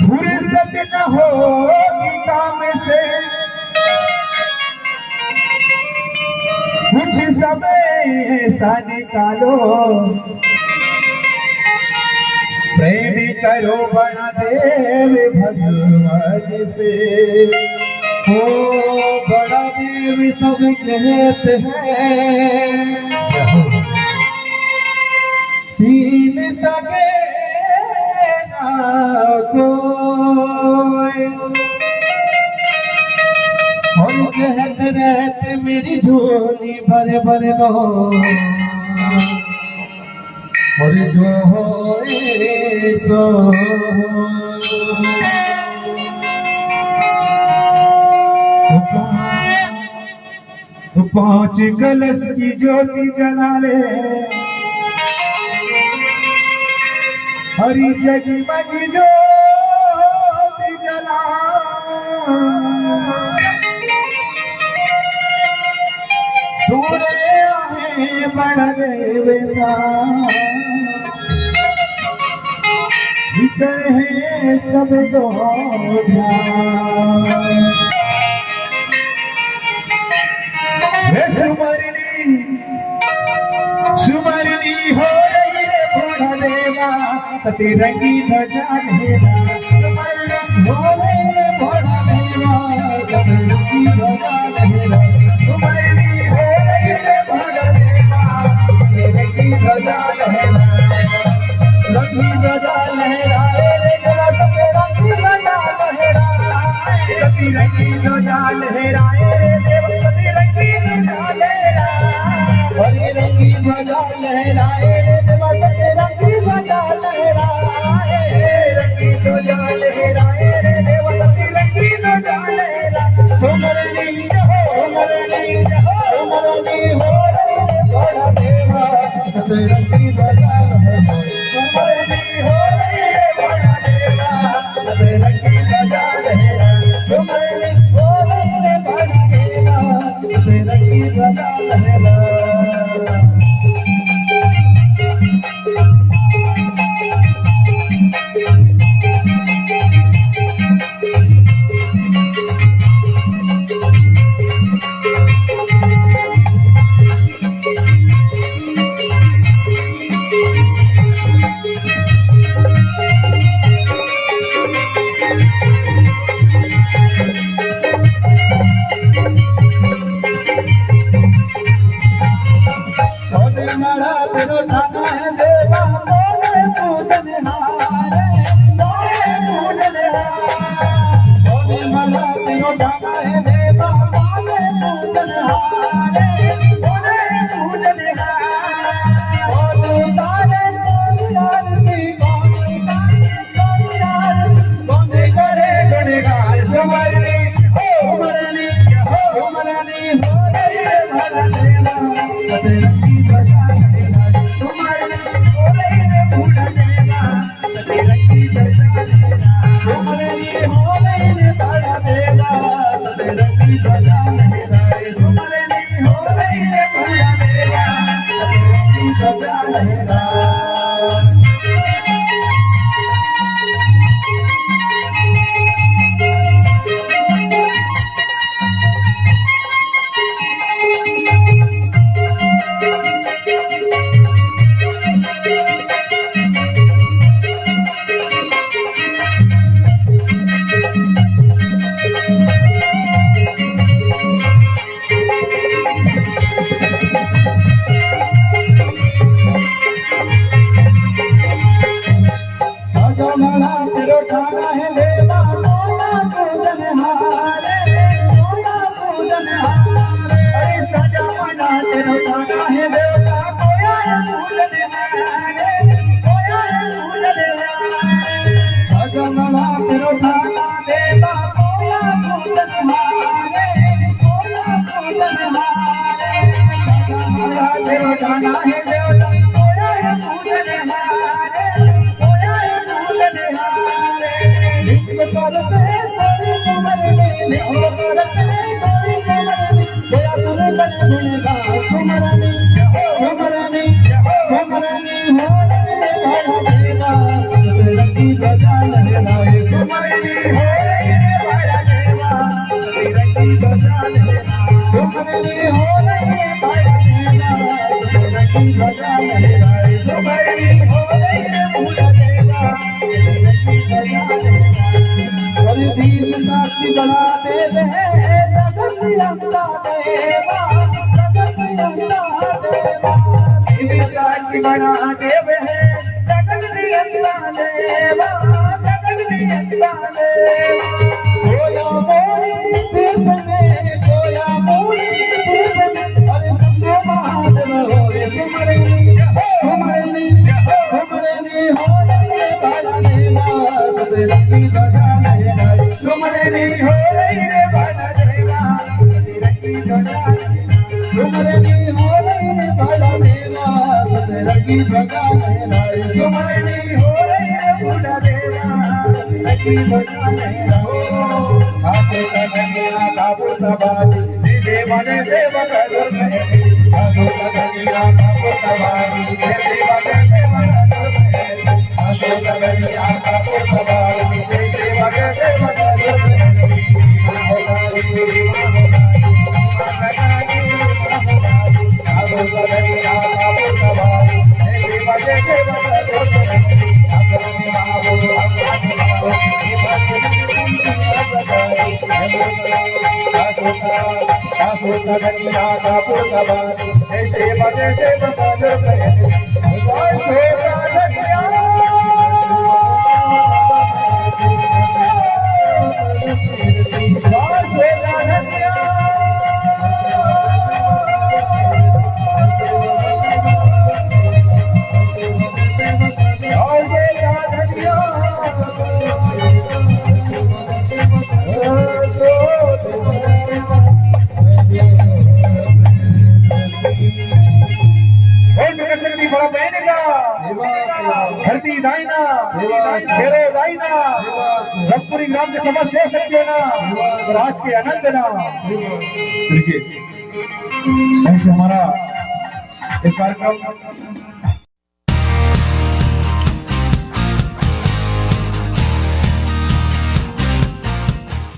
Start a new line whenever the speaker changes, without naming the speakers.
फुर्सत न होगी काम से कुछ समय ऐसा निकालो, प्रेम करो बड़ा देव भगवान से। ओ बड़ा देव सब कहते हैं, तीन सगे ना कोई, और कहते रहते मेरी झोली भर भर दो, और जो होए सो तो 5 कलश की ज्योति जला ले, हरी जगमग ज्योति जला, दूरे आए बड़ा देवता, भीतर है सब दो सुमरनी हो रही रे भोला देवा, सतरंगी ध्वजा लहरा, सुमरनी हो रही रे भोला देवा, सतरंगी ध्वजा लहरा, सुमरनी हो रही रे भोला देवा, सतरंगी ध्वजा लहरा, रंगी ध्वजा लहराए रे जगत में, रंगी ध्वजा लहराए, सतरंगी ध्वजा लहराए रे देव, सतरंगी ध्वजा लहराए, हरी रंगी ध्वजा लहराए रे देव, सतरंगी ध्वजा लहराए, रंगी ध्वजा लहराए रे देव, सतरंगी ध्वजा लहराए, सुमरनी हो रही रे भोला देवा, सतरंगी ध्वजा लहराए, सुमरनी हो रही रे भोला देवा, सतरंगी ध्वजा लहराए, सुमरनी हो रही रे भोला देवा, सतरंगी ध्वजा लहराए। बना देव है जगत नियंता देवा जगत नियंता देवा गोया मोरी तीर्थ में गोया मोरी तीर्थ में अरे ब्रह्म महादेव हो रे तुम्हारे हो रे बाला देवा तेरे रंगी ध्वजा लहराए तुम्हारे हो रे बाला देवा तेरे रंगी ध्वजा तुम्हारे हो रे बाला देवा रंगी ध्वजा लहराए तुम्हारे हो रे बूढ़ा देवा रंगी ध्वजा लहराओ आसे कन्हैया काबू सवारी देवा ने सेवा कर रहे आसे कन्हैया काबू सवारी देवा ने सेवा कर रहे आसे कन्हैया काबू सवारी देवा ने सेवा कर रहे धरती दाइना घेरे दाइना रसपुरी ग्राम के समझ दे सकते ना राज के आनंद ना ऐसे हमारा एक कार्यक्रम